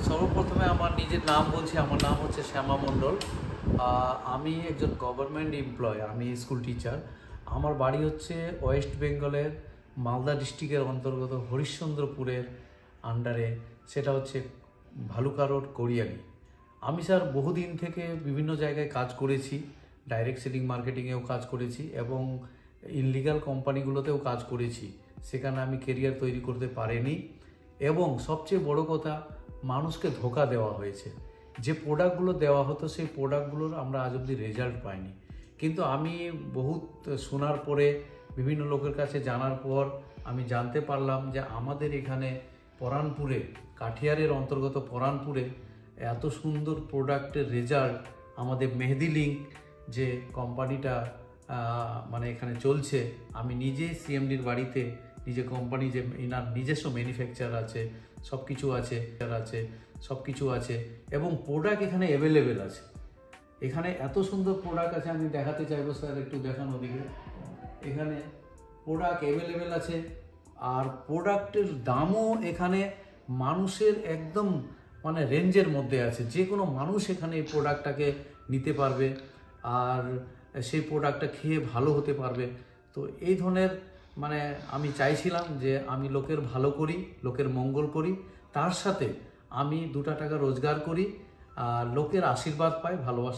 সর্বপ্রথমে আমার নিজের নাম বলছি। আমার নাম হচ্ছে শ্যামা মণ্ডল। আমি একজন গভর্নমেন্ট এমপ্লয়, আমি স্কুল টিচার। আমার বাড়ি হচ্ছে ওয়েস্ট বেঙ্গলের মালদা ডিস্ট্রিক্টের অন্তর্গত হরিশ্চন্দ্রপুরের আন্ডারে, সেটা হচ্ছে ভালুকা রোড, করিয়ালি। আমি স্যার বহুদিন থেকে বিভিন্ন জায়গায় কাজ করেছি, ডাইরেক্ট সেলিং মার্কেটিংয়েও কাজ করেছি এবং ইনলিগাল কোম্পানিগুলোতেও কাজ করেছি। সেখানে আমি কেরিয়ার তৈরি করতে পারিনি এবং সবচেয়ে বড় কথা, মানুষকে ধোঁকা দেওয়া হয়েছে। যে প্রোডাক্টগুলো দেওয়া হতো সেই প্রোডাক্টগুলোর আমরা আজ অবধি রেজাল্ট পাইনি। কিন্তু আমি বহুত শোনার পরে, বিভিন্ন লোকের কাছে জানার পর আমি জানতে পারলাম যে আমাদের এখানে পরানপুরে, কাঠিয়ারের অন্তর্গত পরানপুরে এত সুন্দর প্রোডাক্টের রেজাল্ট আমাদের মেহেদি লিঙ্ক যে কোম্পানিটা মানে এখানে চলছে। আমি নিজেই সিএমডির বাড়িতে নিজে কোম্পানি, যে এনার নিজস্ব ম্যানুফ্যাকচার আছে, সব কিছু আছে এবং প্রোডাক্ট এখানে অ্যাভেলেবেল আছে। এখানে এত সুন্দর প্রোডাক্ট আছে, আমি দেখাতে চাইবো স্যার, একটু দেখানো দিকে। এখানে প্রোডাক্ট অ্যাভেলেবেল আছে আর প্রোডাক্টের দামও এখানে মানুষের একদম মানে রেঞ্জের মধ্যে আছে। যে কোনো মানুষ এখানে এই প্রোডাক্টটাকে নিতে পারবে আর সেই প্রোডাক্টটা খেয়ে ভালো হতে পারবে। তো এই ধরনের মানে আমি চাইছিলাম যে আমি লোকের ভালো করি, লোকের মঙ্গল করি, তার সাথে আমি 2টা টাকা রোজগার করি আর লোকের আশীর্বাদ পাই, ভালোবাসা।